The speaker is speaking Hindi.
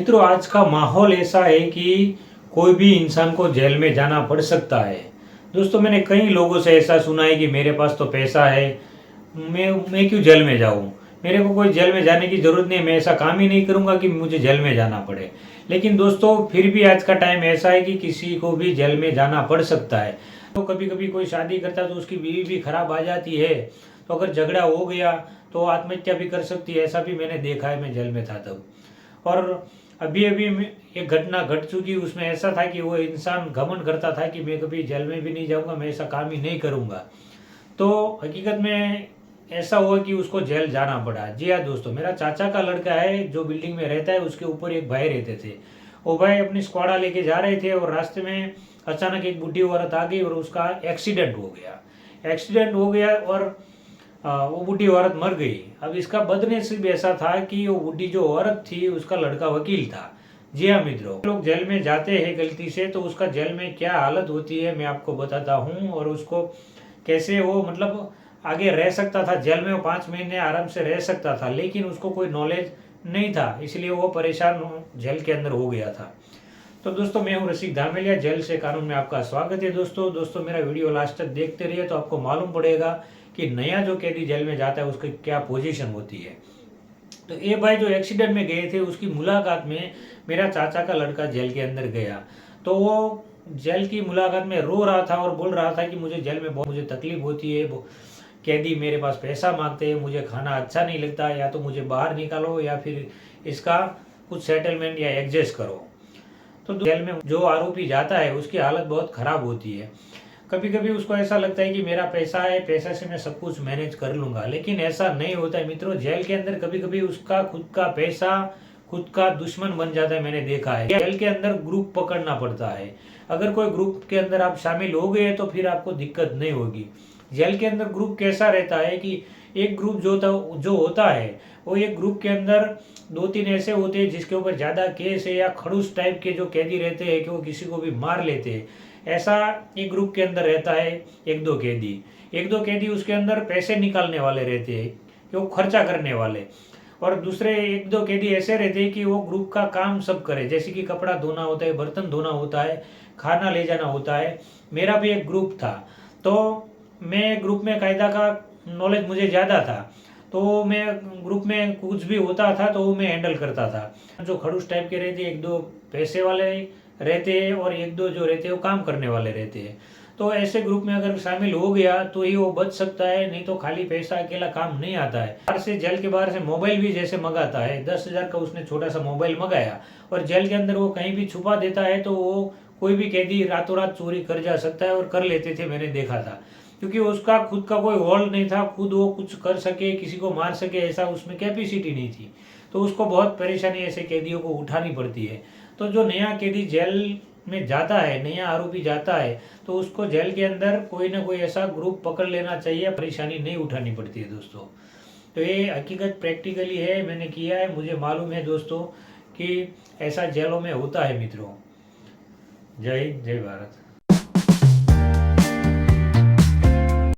मित्रों, आज का माहौल ऐसा है कि कोई भी इंसान को जेल में जाना पड़ सकता है। दोस्तों, मैंने कई लोगों से ऐसा सुना है कि मेरे पास तो पैसा है, मैं क्यों जेल में जाऊं, मेरे को कोई जेल में जाने की ज़रूरत नहीं, मैं ऐसा काम ही नहीं करूंगा कि मुझे जेल में जाना पड़े। लेकिन दोस्तों, फिर भी आज का टाइम ऐसा है कि किसी को भी जेल में जाना पड़ सकता है। तो कभी कभी कोई शादी करता है तो उसकी बीवी भी खराब आ जाती है, तो अगर झगड़ा हो गया तो आत्महत्या भी कर सकती है। ऐसा भी मैंने देखा है, मैं जेल में था तब। और अभी अभी एक घटना घट चुकी, उसमें ऐसा था कि वो इंसान घमंड करता था कि मैं कभी जेल में भी नहीं जाऊंगा, मैं ऐसा काम ही नहीं करूंगा। तो हकीकत में ऐसा हुआ कि उसको जेल जाना पड़ा। जी हाँ दोस्तों, मेरा चाचा का लड़का है जो बिल्डिंग में रहता है, उसके ऊपर एक भाई रहते थे। वो भाई अपनी स्क्वाडा लेके जा रहे थे और रास्ते में अचानक एक बुढ़ी औरत आ गई और उसका एक्सीडेंट हो गया। एक्सीडेंट हो गया और वो बूढ़ी औरत मर गई। अब इसका बदनसीब ऐसा था कि वो बूढ़ी जो औरत थी उसका लड़का वकील था। जी हाँ मित्रों, लोग जेल में जाते हैं गलती से तो उसका जेल में क्या हालत होती है मैं आपको बताता हूँ, और उसको कैसे वो मतलब आगे रह सकता था। जेल में वो 5 महीने आराम से रह सकता था, लेकिन उसको कोई नॉलेज नहीं था, इसलिए वो परेशान जेल के अंदर हो गया था। तो दोस्तों, मैं हूं रसिक धामेलिया, जेल से कानून में आपका स्वागत है। दोस्तों मेरा वीडियो लास्ट तक देखते रहिए तो आपको मालूम पड़ेगा कि नया जो कैदी जेल में जाता है उसकी क्या पोजीशन होती है। तो ये भाई जो एक्सीडेंट में गए थे उसकी मुलाकात में मेरा चाचा का लड़का जेल के अंदर गया। तो वो जेल की मुलाकात में रो रहा था और बोल रहा था कि मुझे जेल में बहुत मुझे तकलीफ होती है, कैदी मेरे पास पैसा मांगते हैं, मुझे खाना अच्छा नहीं लगता, या तो मुझे बाहर निकालो या फिर इसका कुछ सेटलमेंट या एडजस्ट करो। तो जेल में जो आरोपी जाता है उसकी हालत बहुत खराब होती है। कभी कभी उसको ऐसा लगता है कि मेरा पैसा है, पैसे से मैं सब कुछ मैनेज कर लूंगा, लेकिन ऐसा नहीं होता है मित्रों। जेल के अंदर कभी कभी उसका खुद का पैसा खुद का दुश्मन बन जाता है, मैंने देखा है। जेल के अंदर ग्रुप पकड़ना पड़ता है। अगर कोई ग्रुप के अंदर आप शामिल हो गए तो फिर आपको दिक्कत नहीं होगी। जेल के अंदर ग्रुप कैसा रहता है कि एक ग्रुप जो होता है वो एक ग्रुप के अंदर 2-3 ऐसे होते हैं जिसके ऊपर ज़्यादा केस है, या खड़ूस टाइप के जो कैदी रहते हैं कि वो किसी को भी मार लेते हैं। ऐसा एक ग्रुप के अंदर रहता है। एक दो कैदी उसके अंदर पैसे निकालने वाले रहते हैं कि वो खर्चा करने वाले। और दूसरे एक दो कैदी ऐसे रहते हैं कि वो ग्रुप का काम सब करे, जैसे कि कपड़ा धोना होता है, बर्तन धोना होता है, खाना ले जाना होता है। मेरा भी एक ग्रुप था, तो मैं ग्रुप में कायदा का नॉलेज मुझे ज़्यादा था, तो मैं ग्रुप में कुछ भी होता था तो वो मैं हैंडल करता था। जो खड़ूस टाइप के रहते, एक दो पैसे वाले रहते हैं और एक दो जो रहते हैं वो काम करने वाले रहते हैं। तो ऐसे ग्रुप में अगर शामिल हो गया तो ही वो बच सकता है, नहीं तो खाली पैसा अकेला काम नहीं आता है। बाहर से, जेल के बाहर से मोबाइल भी जैसे मंगाता है, 10,000 का उसने छोटा सा मोबाइल मंगाया और जेल के अंदर वो कहीं भी छुपा देता है, तो वो कोई भी कैदी रातों रात चोरी कर जा सकता है, और कर लेते थे, मैंने देखा था। क्योंकि उसका खुद का कोई होल्ड नहीं था, खुद वो कुछ कर सके, किसी को मार सके, ऐसा उसमें कैपेसिटी नहीं थी। तो उसको बहुत परेशानी ऐसे कैदियों को उठानी पड़ती है। तो जो नया कैदी जेल में जाता है, नया आरोपी जाता है, तो उसको जेल के अंदर कोई ना कोई ऐसा ग्रुप पकड़ लेना चाहिए, परेशानी नहीं उठानी पड़ती है दोस्तों। तो ये हकीकत प्रैक्टिकली है, मैंने किया है, मुझे मालूम है दोस्तों कि ऐसा जेलों में होता है मित्रों। जय हिंद, जय भारत।